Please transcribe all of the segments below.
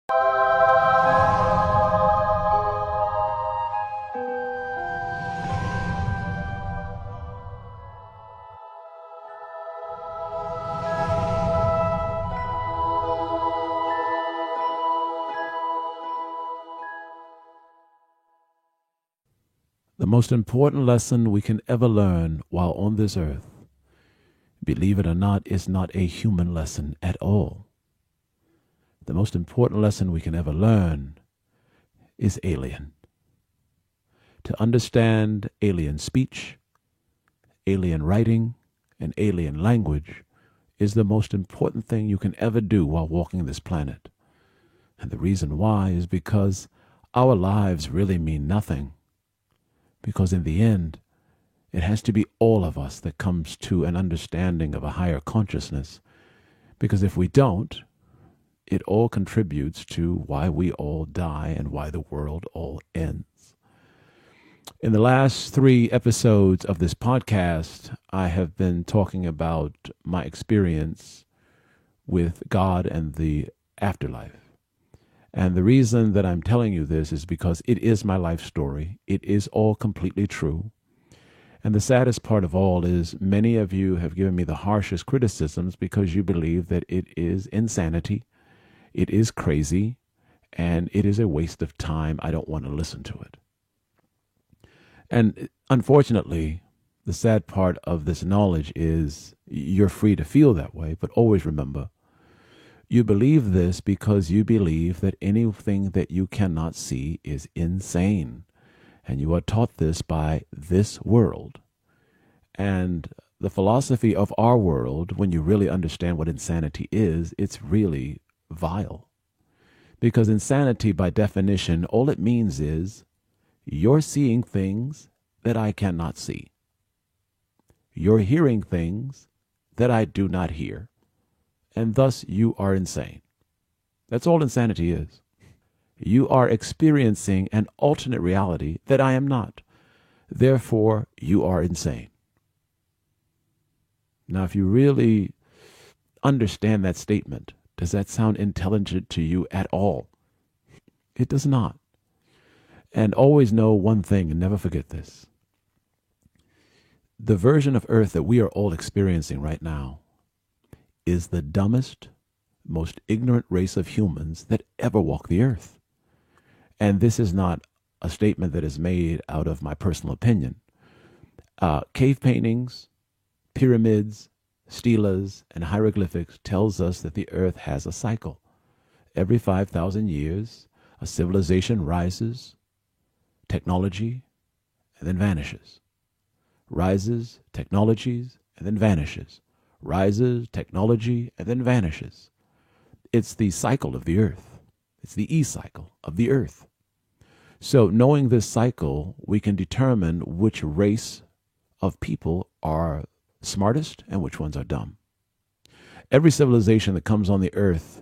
The most important lesson we can ever learn while on this earth, believe it or not, is not a human lesson at all. The most important lesson we can ever learn is alien. To understand alien speech, alien writing, and alien language is the most important thing you can ever do while walking this planet. And the reason why is because our lives really mean nothing. Because in the end, it has to be all of us that comes to an understanding of a higher consciousness. Because if we don't, it all contributes to why we all die and why the world all ends. In the last 3 episodes of this podcast, I have been talking about my experience with God and the afterlife. And the reason that I'm telling you this is because it is my life story. It is all completely true. And the saddest part of all is many of you have given me the harshest criticisms because you believe that it is insanity, it is crazy, and it is a waste of time. I don't want to listen to it. And unfortunately, the sad part of this knowledge is you're free to feel that way, but always remember, you believe this because you believe that anything that you cannot see is insane. And you are taught this by this world. And the philosophy of our world, when you really understand what insanity is, it's really vile. Because insanity, by definition, all it means is you're seeing things that I cannot see. You're hearing things that I do not hear. And thus you are insane. That's all insanity is. You are experiencing an alternate reality that I am not. Therefore, you are insane. Now, if you really understand that statement, does that sound intelligent to you at all? It does not. And always know one thing, and never forget this. The version of Earth that we are all experiencing right now is the dumbest, most ignorant race of humans that ever walked the earth. And this is not a statement that is made out of my personal opinion. Cave paintings, pyramids, stelas, and hieroglyphics tells us that the earth has a cycle. Every 5,000 years, a civilization rises, technology, and then vanishes. Rises, technologies, and then vanishes. Rises, technology, and then vanishes. It's the cycle of the earth. It's the E-cycle of the earth. So knowing this cycle, we can determine which race of people are smartest and which ones are dumb. Every civilization that comes on the earth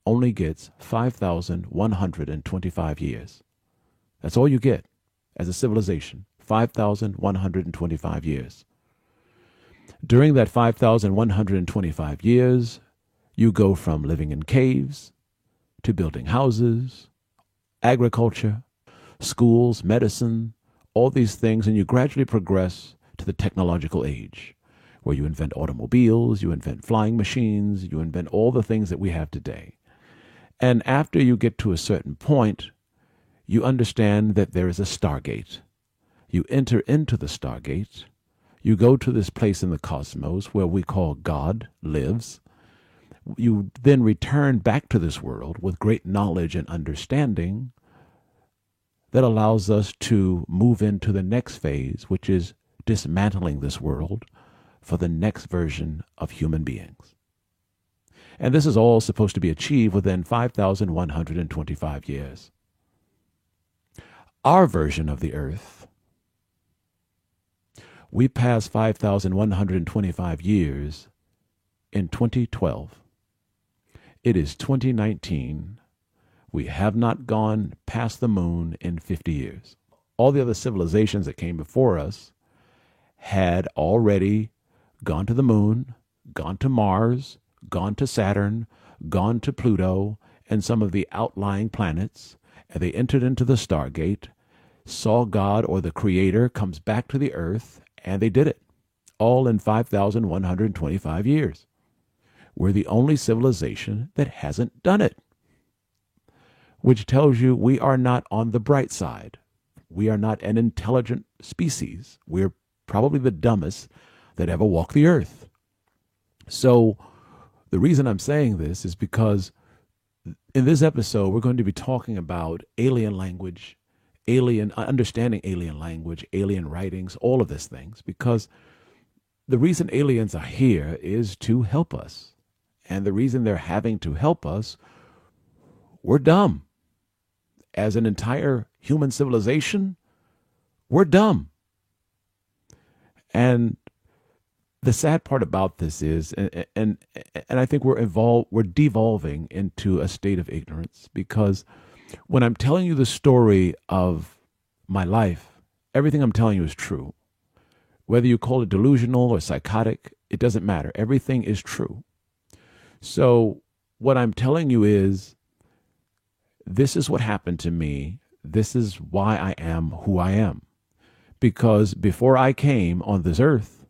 only gets 5,125 years. That's all you get as a civilization, 5,125 years. During that 5,125 years, you go from living in caves to building houses, agriculture, schools, medicine, all these things, and you gradually progress to the technological age, where you invent automobiles, you invent flying machines, you invent all the things that we have today. And after you get to a certain point, you understand that there is a Stargate. You enter into the Stargate. You go to this place in the cosmos where we call God lives. You then return back to this world with great knowledge and understanding that allows us to move into the next phase, which is dismantling this world for the next version of human beings. And this is all supposed to be achieved within 5,125 years. Our version of the earth, we passed 5,125 years in 2012. It is 2019. We have not gone past the moon in 50 years. All the other civilizations that came before us had already gone to the moon, gone to Mars, gone to Saturn, gone to Pluto, and some of the outlying planets, and they entered into the Stargate, saw God or the Creator comes back to the earth, and they did it, all in 5,125 years. We're the only civilization that hasn't done it, which tells you we are not on the bright side. We are not an intelligent species. We're probably the dumbest that ever walked the earth. So the reason I'm saying this is because in this episode, we're going to be talking about alien language, understanding alien language, alien writings, all of these things, because the reason aliens are here is to help us. And the reason they're having to help us, we're dumb. As an entire human civilization, we're dumb. And the sad part about this is, and I think we're devolving into a state of ignorance, because when I'm telling you the story of my life, everything I'm telling you is true. Whether you call it delusional or psychotic, it doesn't matter. Everything is true. So what I'm telling you is, this is what happened to me. This is why I am who I am. Because before I came on this earth,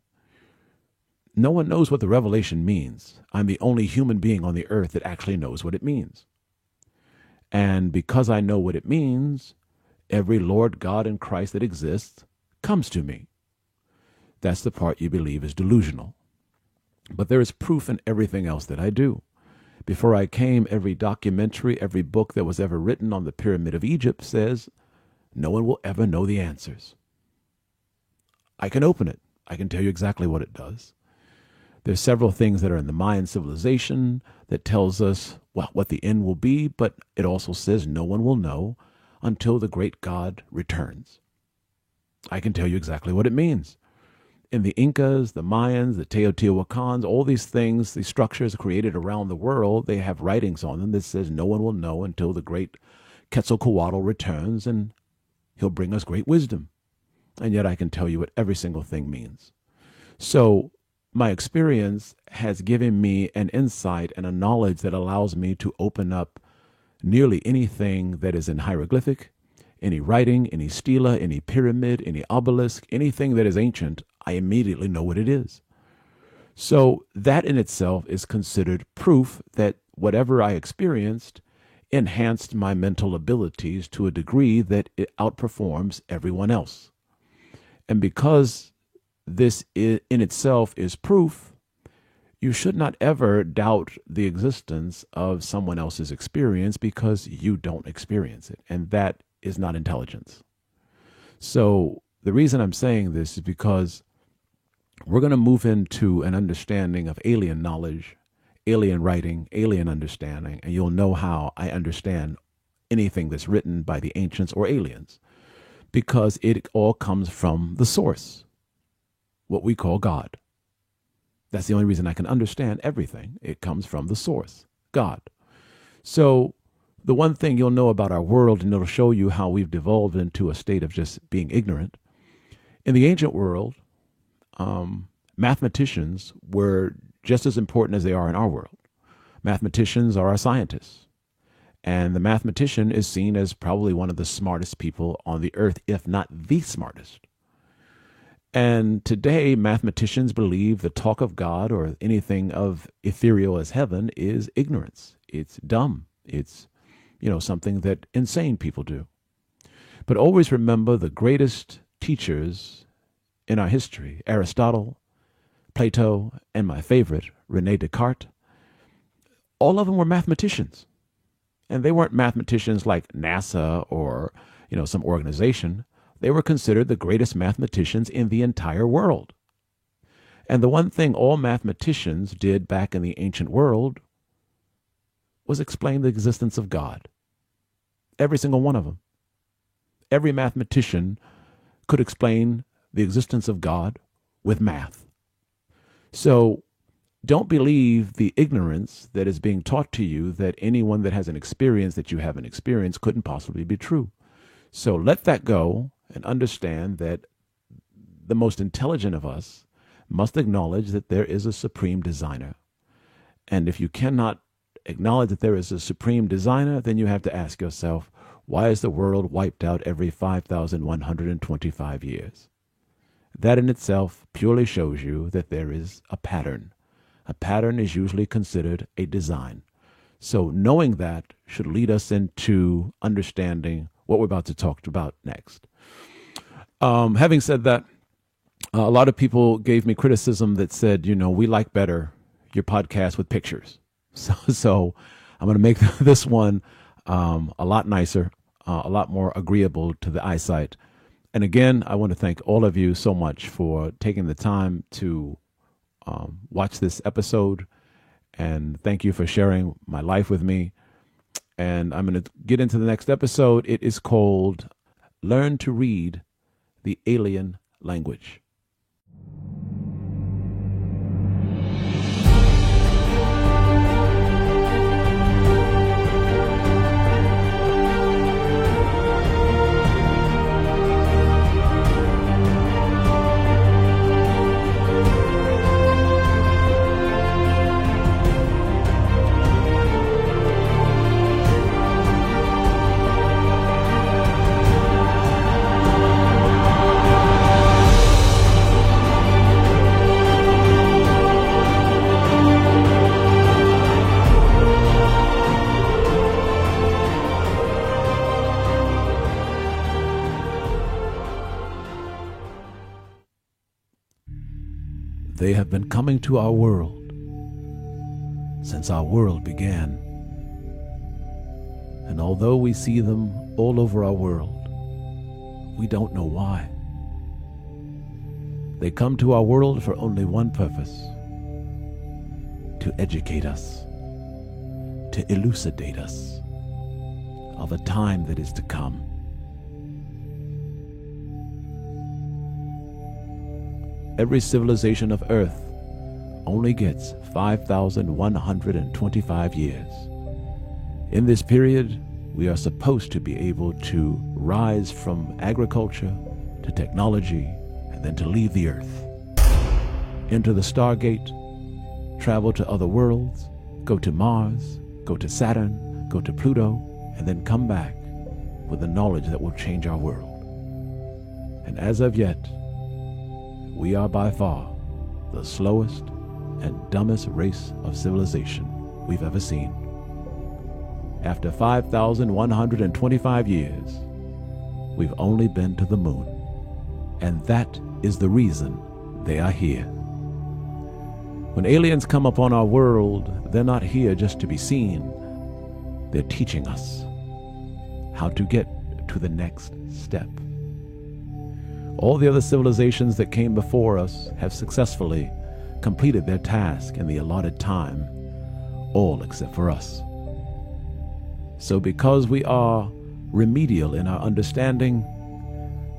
no one knows what the revelation means. I'm the only human being on the earth that actually knows what it means. And because I know what it means, every Lord, God, and Christ that exists comes to me. That's the part you believe is delusional. But there is proof in everything else that I do. Before I came, every documentary, every book that was ever written on the Pyramid of Egypt says no one will ever know the answers. I can open it. I can tell you exactly what it does. There's several things that are in the Mayan civilization that tells us what the end will be, but it also says no one will know until the great God returns. I can tell you exactly what it means. In the Incas, the Mayans, the Teotihuacans, all these things, these structures created around the world, they have writings on them that says no one will know until the great Quetzalcoatl returns and he'll bring us great wisdom. And yet I can tell you what every single thing means. So my experience has given me an insight and a knowledge that allows me to open up nearly anything that is in hieroglyphic, any writing, any stela, any pyramid, any obelisk, anything that is ancient, I immediately know what it is. So that in itself is considered proof that whatever I experienced enhanced my mental abilities to a degree that it outperforms everyone else. And because this in itself is proof, you should not ever doubt the existence of someone else's experience because you don't experience it. And that is not intelligence. So the reason I'm saying this is because we're going to move into an understanding of alien knowledge, alien writing, alien understanding, and you'll know how I understand anything that's written by the ancients or aliens, because it all comes from the source, what we call God. That's the only reason I can understand everything. It comes from the source, God. So the one thing you'll know about our world, and it'll show you how we've devolved into a state of just being ignorant. In the ancient world, mathematicians were just as important as they are in our world. Mathematicians are our scientists. And the mathematician is seen as probably one of the smartest people on the earth, if not the smartest. And today, mathematicians believe the talk of God or anything of ethereal as heaven is ignorance. It's dumb. It's, something that insane people do. But always remember the greatest teachers in our history, Aristotle, Plato, and my favorite, René Descartes, all of them were mathematicians. And they weren't mathematicians like NASA or, some organization. They were considered the greatest mathematicians in the entire world. And the one thing all mathematicians did back in the ancient world was explain the existence of God. Every single one of them. Every mathematician could explain the existence of God with math. So don't believe the ignorance that is being taught to you that anyone that has an experience that you haven't experienced couldn't possibly be true. So let that go and understand that the most intelligent of us must acknowledge that there is a supreme designer. And if you cannot acknowledge that there is a supreme designer, then you have to ask yourself, why is the world wiped out every 5,125 years? That in itself purely shows you that there is a pattern. A pattern is usually considered a design. So knowing that should lead us into understanding what we're about to talk about next. Having said that, a lot of people gave me criticism that said, we like better your podcast with pictures. So I'm going to make this one a lot nicer, a lot more agreeable to the eyesight. And again, I want to thank all of you so much for taking the time to watch this episode. And thank you for sharing my life with me. And I'm going to get into the next episode. It is called Learn to Read the Alien Language. They have been coming to our world since our world began. And although we see them all over our world, we don't know why. They come to our world for only one purpose: to educate us, to elucidate us of a time that is to come. Every civilization of Earth only gets 5,125 years. In this period, we are supposed to be able to rise from agriculture to technology and then to leave the Earth, enter the Stargate, travel to other worlds, go to Mars, go to Saturn, go to Pluto, and then come back with the knowledge that will change our world. And as of yet, we are by far the slowest and dumbest race of civilization we've ever seen. After 5,125 years, we've only been to the moon. And that is the reason they are here. When aliens come upon our world, they're not here just to be seen. They're teaching us how to get to the next step. All the other civilizations that came before us have successfully completed their task in the allotted time, all except for us. So because we are remedial in our understanding,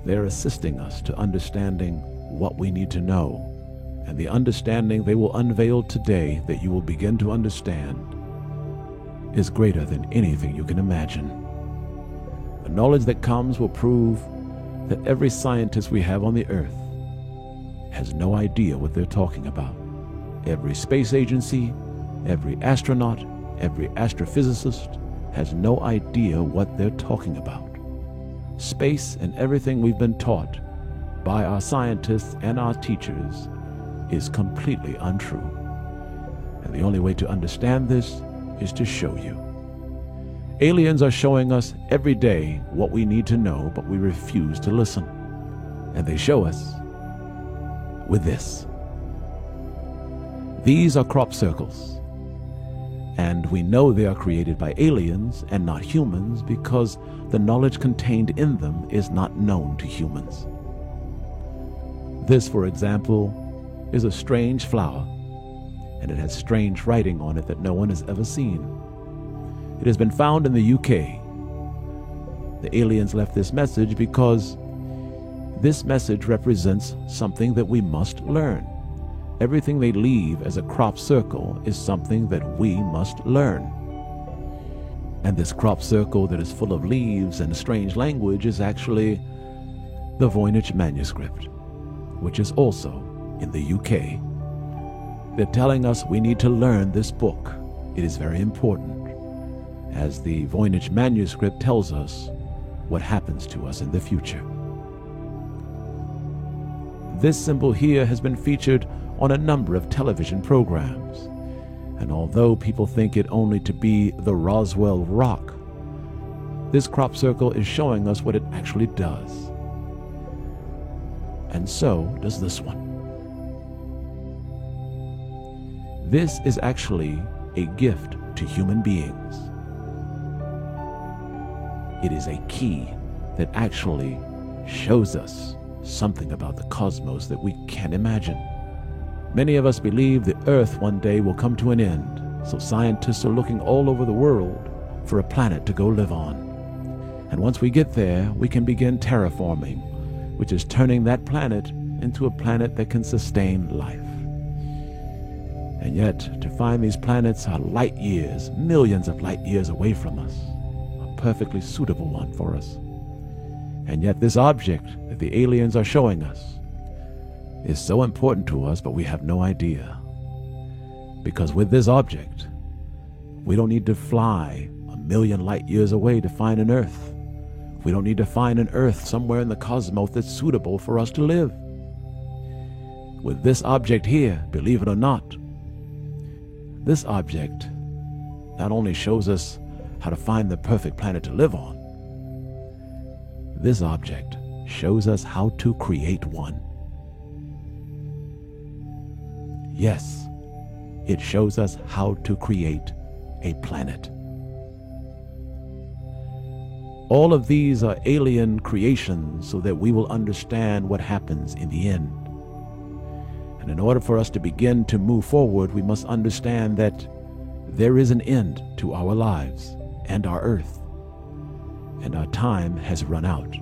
they're assisting us to understanding what we need to know. And the understanding they will unveil today that you will begin to understand is greater than anything you can imagine. The knowledge that comes will prove that every scientist we have on the Earth has no idea what they're talking about. Every space agency, every astronaut, every astrophysicist has no idea what they're talking about. Space and everything we've been taught by our scientists and our teachers is completely untrue. And the only way to understand this is to show you. Aliens are showing us every day what we need to know, but we refuse to listen. And they show us with this. These are crop circles. And we know they are created by aliens and not humans because the knowledge contained in them is not known to humans. This, for example, is a strange flower, and it has strange writing on it that no one has ever seen. It has been found in the UK. The aliens left this message because this message represents something that we must learn. Everything they leave as a crop circle is something that we must learn. And this crop circle that is full of leaves and strange language is actually the Voynich manuscript, which is also in the UK. They're telling us we need to learn this book it is very important, as the Voynich manuscript tells us what happens to us in the future. This symbol here has been featured on a number of television programs, and although people think it only to be the Roswell Rock, this crop circle is showing us what it actually does. And so does this one. This is actually a gift to human beings. It is a key that actually shows us something about the cosmos that we can't imagine. Many of us believe the Earth one day will come to an end, so scientists are looking all over the world for a planet to go live on. And once we get there, we can begin terraforming, which is turning that planet into a planet that can sustain life. And yet, to find these planets are light years, millions of light years away from us, a perfectly suitable one for us. And yet this object that the aliens are showing us is so important to us, but we have no idea. Because with this object, we don't need to fly a million light years away to find an Earth. We don't need to find an Earth somewhere in the cosmos that's suitable for us to live. With this object here, believe it or not, this object not only shows us how to find the perfect planet to live on, this object shows us how to create one. Yes, it shows us how to create a planet. All of these are alien creations so that we will understand what happens in the end. And in order for us to begin to move forward, we must understand that there is an end to our lives and our earth, and our time has run out.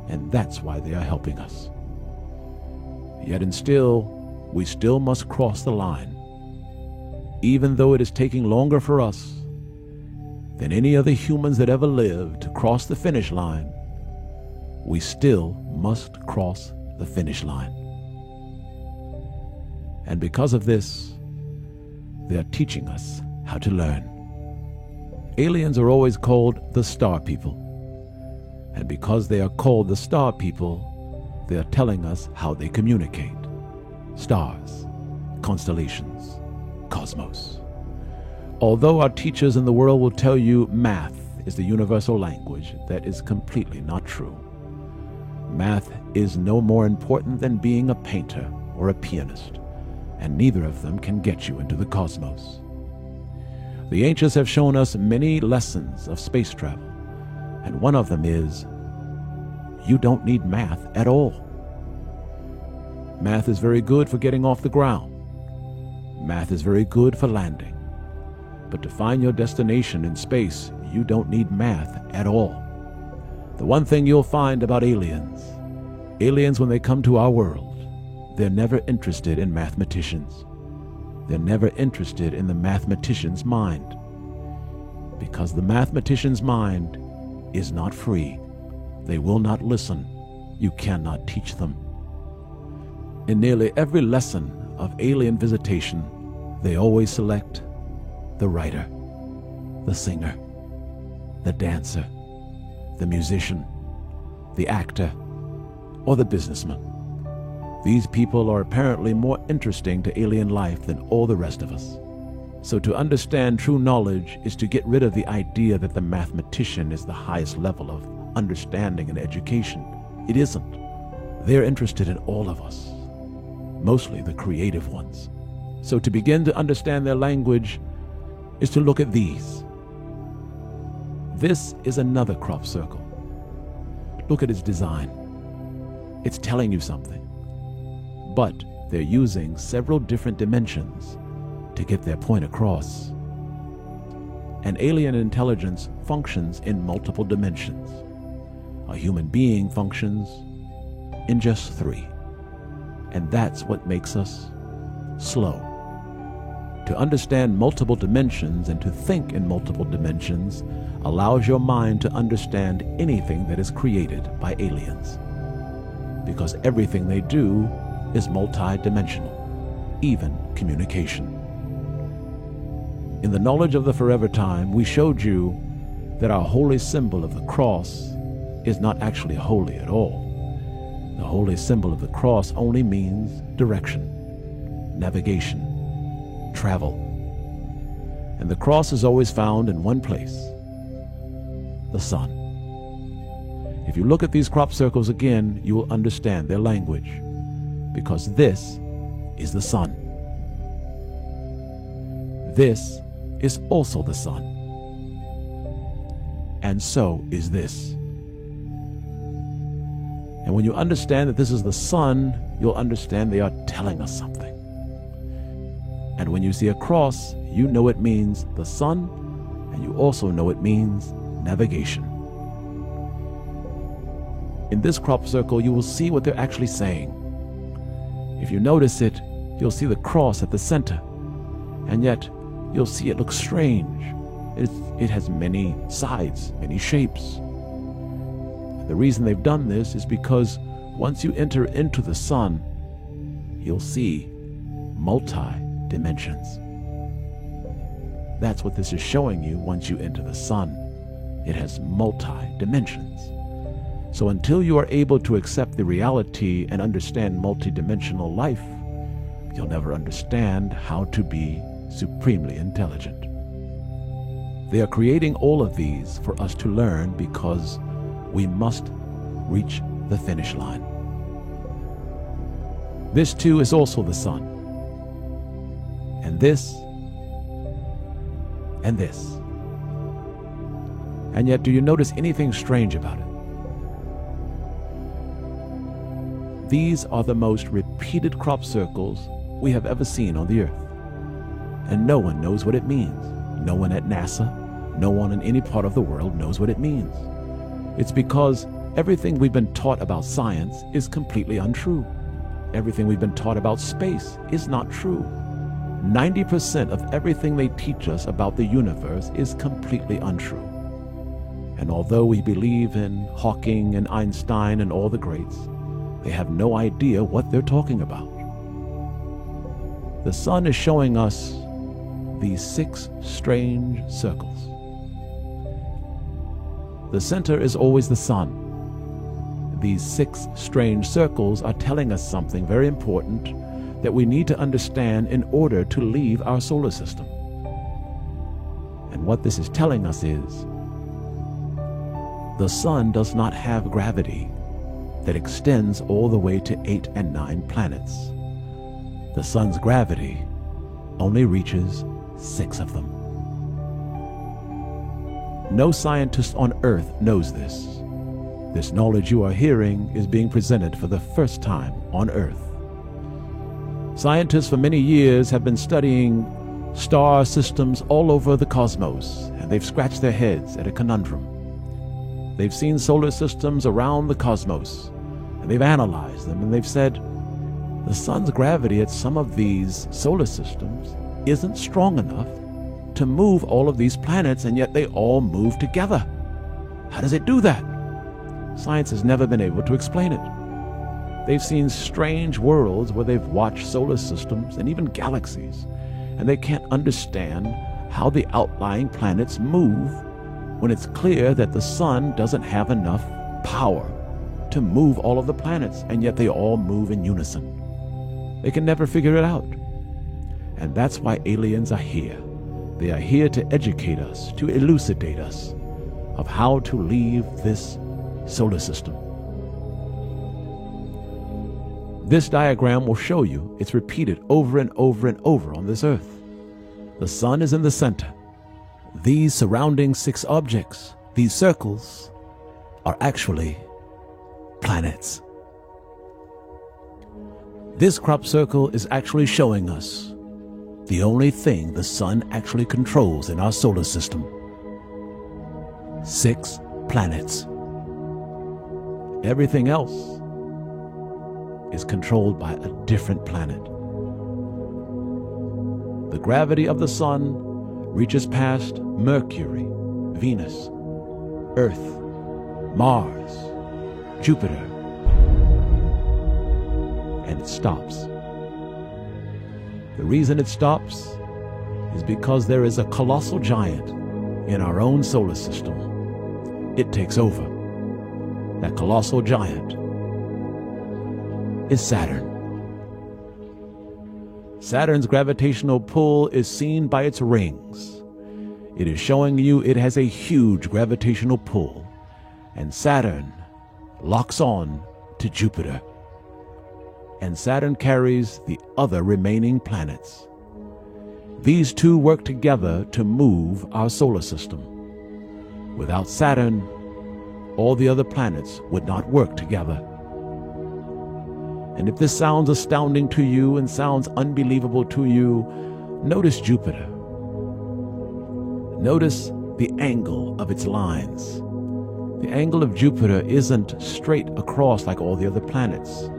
And that's why they are helping us. Yet and still, we still must cross the line. Even though it is taking longer for us than any other humans that ever lived to cross the finish line, we still must cross the finish line. And because of this, they are teaching us how to learn. Aliens are always called the Star People. And because they are called the Star People, they are telling us how they communicate. Stars, constellations, cosmos. Although our teachers in the world will tell you math is the universal language, that is completely not true. Math is no more important than being a painter or a pianist, and neither of them can get you into the cosmos. The ancients have shown us many lessons of space travel, and one of them is, you don't need math at all. Math is very good for getting off the ground. Math is very good for landing. But to find your destination in space, you don't need math at all. The one thing you'll find about aliens when they come to our world, they're never interested in mathematicians. They're never interested in the mathematician's mind. Because the mathematician's mind is not free. They will not listen. You cannot teach them. In nearly every lesson of alien visitation, they always select the writer, the singer, the dancer, the musician, the actor, or the businessman. These people are apparently more interesting to alien life than all the rest of us. So to understand true knowledge is to get rid of the idea that the mathematician is the highest level of understanding and education. It isn't. They're interested in all of us, mostly the creative ones. So to begin to understand their language is to look at these. This is another crop circle. Look at its design. It's telling you something. But they're using several different dimensions to get their point across. An alien intelligence functions in multiple dimensions. A human being functions in just 3. And that's what makes us slow. To understand multiple dimensions and to think in multiple dimensions allows your mind to understand anything that is created by aliens. Because everything they do is multi-dimensional, even communication. In the knowledge of the forever time, we showed you that our holy symbol of the cross is not actually holy at all. The holy symbol of the cross only means direction, navigation, travel. And the cross is always found in one place, the sun. If you look at these crop circles again, you will understand their language, because this is the sun. This is also the sun. And so is this. And when you understand that this is the sun, you'll understand they are telling us something. And when you see a cross, you know it means the sun, and you also know it means navigation. In this crop circle, you will see what they're actually saying. If you notice it, you'll see the cross at the center, and yet you'll see it looks strange. It has many sides, many shapes. The reason they've done this is because once you enter into the sun, you'll see multi-dimensions. That's what this is showing you once you enter the sun. It has multi-dimensions. So until you are able to accept the reality and understand multi-dimensional life, you'll never understand how to be supremely intelligent. They are creating all of these for us to learn because we must reach the finish line. This too is also the sun. And this, and this. And yet, do you notice anything strange about it? These are the most repeated crop circles we have ever seen on the earth. And no one knows what it means. No one at NASA, no one in any part of the world knows what it means. It's because everything we've been taught about science is completely untrue. Everything we've been taught about space is not true. 90% of everything they teach us about the universe is completely untrue. And although we believe in Hawking and Einstein and all the greats, they have no idea what they're talking about. The sun is showing us these 6 strange circles. The center is always the sun. These 6 strange circles are telling us something very important that we need to understand in order to leave our solar system. And what this is telling us is, the sun does not have gravity that extends all the way to 8 and 9 planets. The sun's gravity only reaches 6 of them. No scientist on Earth knows this. This knowledge you are hearing is being presented for the first time on Earth. Scientists for many years have been studying star systems all over the cosmos, and they've scratched their heads at a conundrum. They've seen solar systems around the cosmos, and they've analyzed them, and they've said, the sun's gravity at some of these solar systems isn't strong enough to move all of these planets, and yet they all move together. How does it do that? Science has never been able to explain it. They've seen strange worlds where they've watched solar systems and even galaxies, and they can't understand how the outlying planets move when it's clear that the sun doesn't have enough power to move all of the planets, and yet they all move in unison. They can never figure it out. And that's why aliens are here. They are here to educate us, to elucidate us of how to leave this solar system. This diagram will show you it's repeated over and over and over on this earth. The sun is in the center. These surrounding 6 objects, these circles, are actually planets. This crop circle is actually showing us the only thing the sun actually controls in our solar system. 6 planets. Everything else is controlled by a different planet. The gravity of the sun reaches past Mercury, Venus, Earth, Mars, Jupiter, and it stops. The reason it stops is because there is a colossal giant in our own solar system. It takes over. That colossal giant is Saturn. Saturn's gravitational pull is seen by its rings. It is showing you it has a huge gravitational pull, and Saturn locks on to Jupiter. And Saturn carries the other remaining planets. These two work together to move our solar system. Without Saturn, all the other planets would not work together. And if this sounds astounding to you and sounds unbelievable to you, notice Jupiter. Notice the angle of its lines. The angle of Jupiter isn't straight across like all the other planets.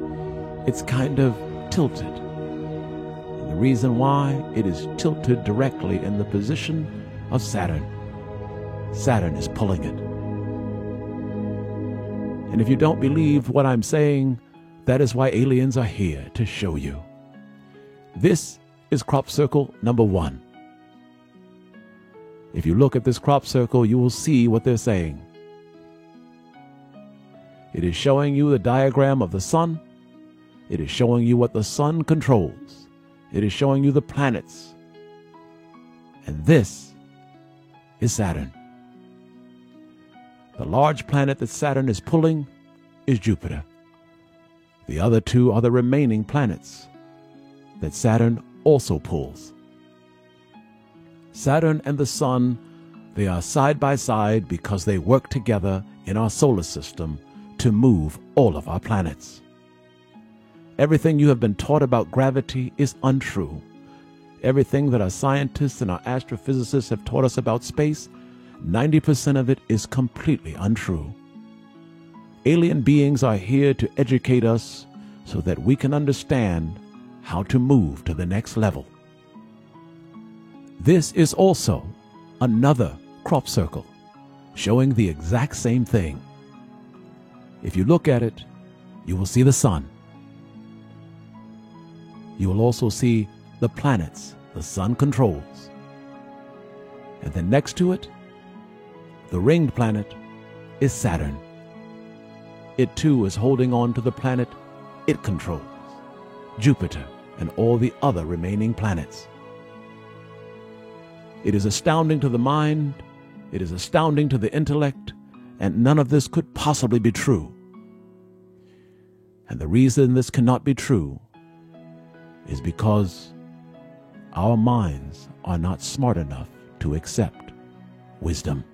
It's kind of tilted. And the reason why, it is tilted directly in the position of Saturn. Saturn is pulling it. And if you don't believe what I'm saying, that is why aliens are here to show you. This is crop circle number 1. If you look at this crop circle, you will see what they're saying. It is showing you the diagram of the sun. It is showing you what the sun controls. It is showing you the planets. And this is Saturn. The large planet that Saturn is pulling is Jupiter. The other two are the remaining planets that Saturn also pulls. Saturn and the sun, they are side by side because they work together in our solar system to move all of our planets. Everything you have been taught about gravity is untrue. Everything that our scientists and our astrophysicists have taught us about space, 90% of it is completely untrue. Alien beings are here to educate us so that we can understand how to move to the next level. This is also another crop circle showing the exact same thing. If you look at it, you will see the sun. You will also see the planets the sun controls. And then next to it, the ringed planet is Saturn. It too is holding on to the planet it controls, Jupiter and all the other remaining planets. It is astounding to the mind, it is astounding to the intellect, and none of this could possibly be true. And the reason this cannot be true is because our minds are not smart enough to accept wisdom.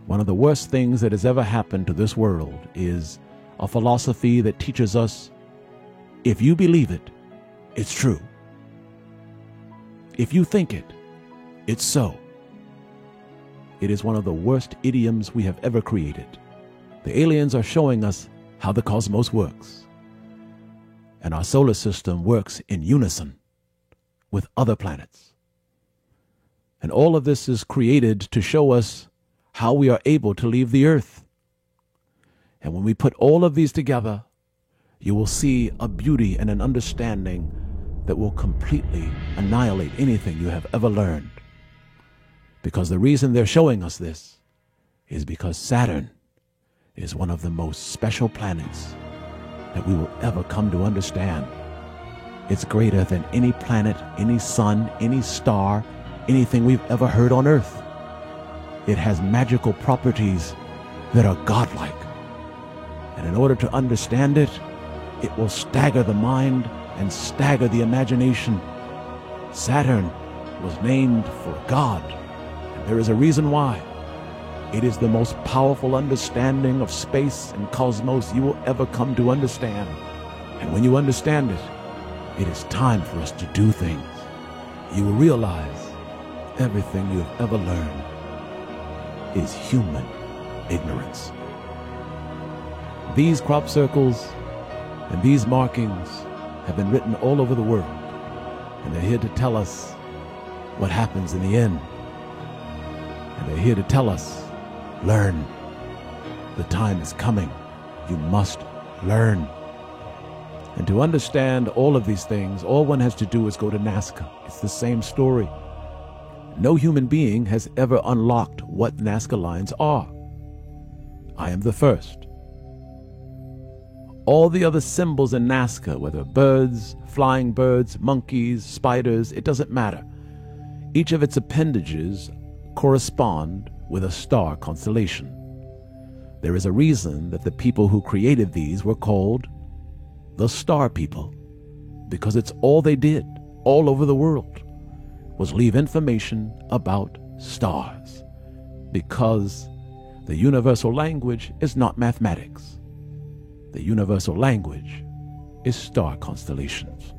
One of the worst things that has ever happened to this world is a philosophy that teaches us, if you believe it, it's true. If you think it, it's so. It is one of the worst idioms we have ever created. The aliens are showing us how the cosmos works. And our solar system works in unison with other planets. And all of this is created to show us how we are able to leave the earth. And when we put all of these together, you will see a beauty and an understanding that will completely annihilate anything you have ever learned. Because the reason they're showing us this is because Saturn is one of the most special planets that we will ever come to understand. It's greater than any planet, any sun, any star, anything we've ever heard on Earth. It has magical properties that are godlike. And in order to understand it, it will stagger the mind and stagger the imagination. Saturn was named for God, and there is a reason why. It is the most powerful understanding of space and cosmos you will ever come to understand. And when you understand it, it is time for us to do things. You will realize everything you have ever learned is human ignorance. These crop circles and these markings have been written all over the world, and they're here to tell us what happens in the end. And they're here to tell us, learn. The time is coming. You must learn. And to understand all of these things, all one has to do is go to Nazca. It's the same story. No human being has ever unlocked what Nazca lines are. I am the first. All the other symbols in Nazca, whether birds, flying birds, monkeys, spiders, it doesn't matter. Each of its appendages correspond with a star constellation. There is a reason that the people who created these were called the Star People, because it's all they did all over the world was leave information about stars, because the universal language is not mathematics. The universal language is star constellations.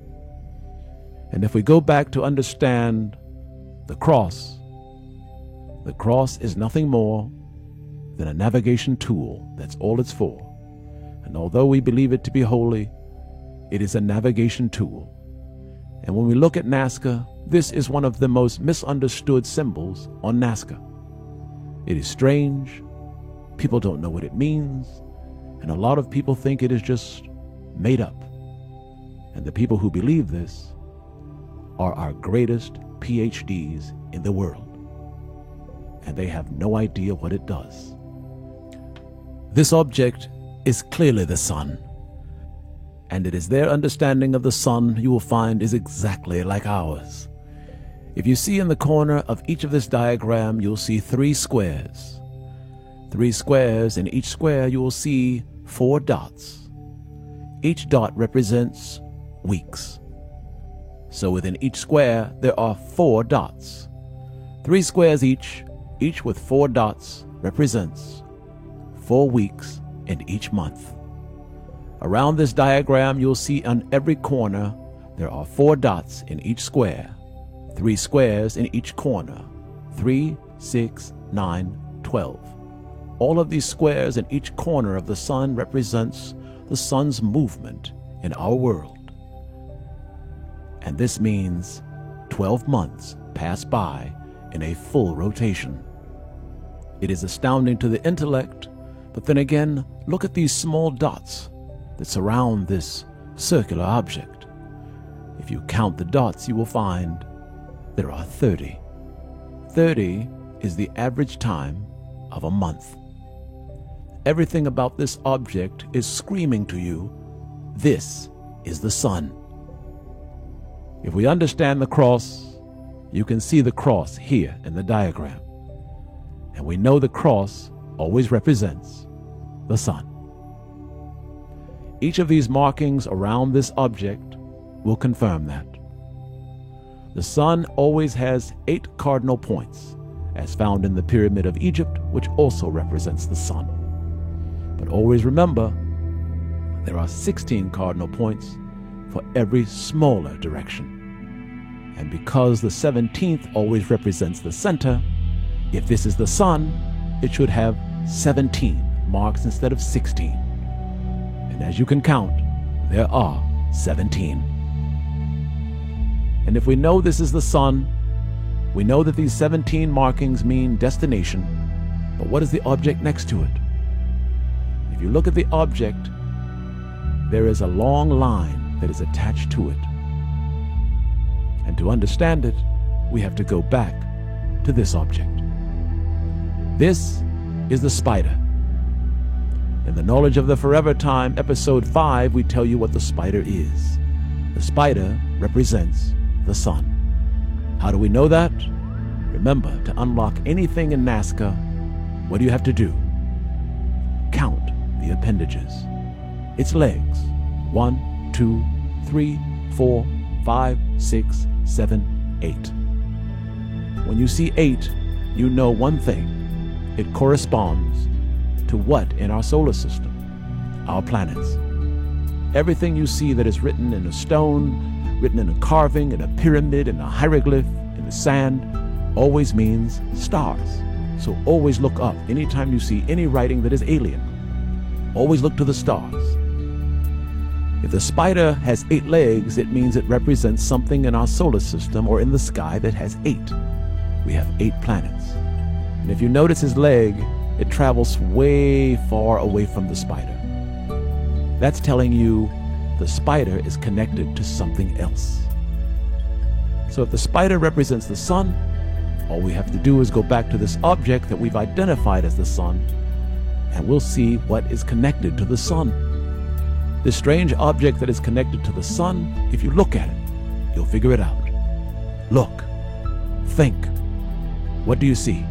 And if we go back to understand the cross is nothing more than a navigation tool. That's all it's for. And although we believe it to be holy, it is a navigation tool. And when we look at Nazca, this is one of the most misunderstood symbols on Nazca. It is strange. People don't know what it means. And a lot of people think it is just made up. And the people who believe this are our greatest PhDs in the world. And they have no idea what it does. This object is clearly the sun. And it is their understanding of the sun you will find is exactly like ours. If you see in the corner of each of this diagram, you'll see 3 squares. 3 squares, and each square you will see 4 dots. Each dot represents weeks. So within each square, there are 4 dots. 3 squares each with 4 dots represents 4 weeks in each month. Around this diagram, you'll see on every corner, there are 4 dots in each square, 3 squares in each corner, 3, 6, 9, 12. All of these squares in each corner of the sun represents the sun's movement in our world. And this means 12 months pass by in a full rotation. It is astounding to the intellect, but then again, look at these small dots that surround this circular object. If you count the dots, you will find there are 30. 30 is the average time of a month. Everything about this object is screaming to you, this is the sun. If we understand the cross, you can see the cross here in the diagram. And we know the cross always represents the sun. Each of these markings around this object will confirm that. The sun always has 8 cardinal points, as found in the Pyramid of Egypt, which also represents the sun. But always remember, there are 16 cardinal points for every smaller direction. And because the 17th always represents the center, if this is the sun, it should have 17 marks instead of 16. And as you can count, there are 17. And if we know this is the sun, we know that these 17 markings mean destination, but what is the object next to it? If you look at the object, there is a long line that is attached to it. And to understand it, we have to go back to this object. This is the spider. In the Knowledge of the Forever Time, episode 5, we tell you what the spider is. The spider represents the sun. How do we know that? Remember, to unlock anything in Nazca, what do you have to do? Count the appendages. Its legs. 1, 2, 3, 4, 5, 6, 7, 8. When you see 8, you know one thing. It corresponds to what in our solar system? Our planets. Everything you see that is written in a stone, written in a carving, in a pyramid, in a hieroglyph, in the sand, always means stars. So always look up anytime you see any writing that is alien. Always look to the stars. If the spider has 8 legs, it means it represents something in our solar system or in the sky that has 8. We have 8 planets. And if you notice his leg, it travels way far away from the spider. That's telling you the spider is connected to something else. So if the spider represents the sun, all we have to do is go back to this object that we've identified as the sun, and we'll see what is connected to the sun. This strange object that is connected to the sun, if you look at it, you'll figure it out. Look. Think. What do you see?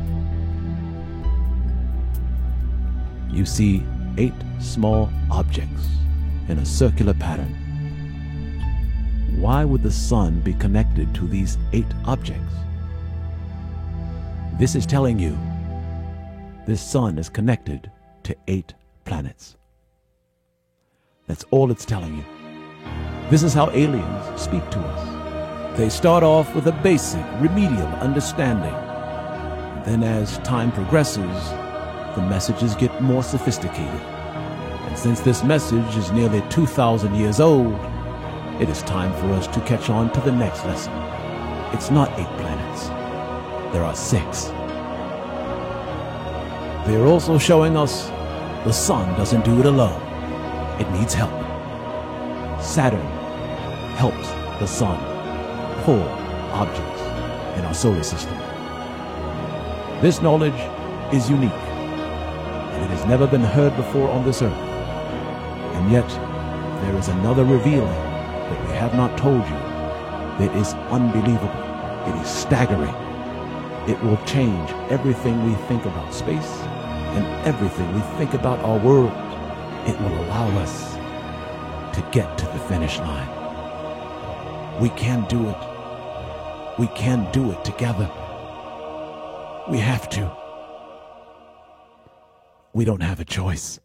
You see 8 small objects in a circular pattern. Why would the sun be connected to these 8 objects? This is telling you this sun is connected to 8 planets. That's all it's telling you. This is how aliens speak to us. They start off with a basic, remedial understanding. Then as time progresses, the messages get more sophisticated. And since this message is nearly 2,000 years old, it is time for us to catch on to the next lesson. It's not 8 planets. There are 6. They are also showing us the sun doesn't do it alone. It needs help. Saturn helps the sun pull objects in our solar system. This knowledge is unique, and it has never been heard before on this earth. And yet, there is another revealing that we have not told you that is unbelievable. It is staggering. It will change everything we think about space and everything we think about our world. It will allow us to get to the finish line. We can do it. We can do it together. We have to. We don't have a choice.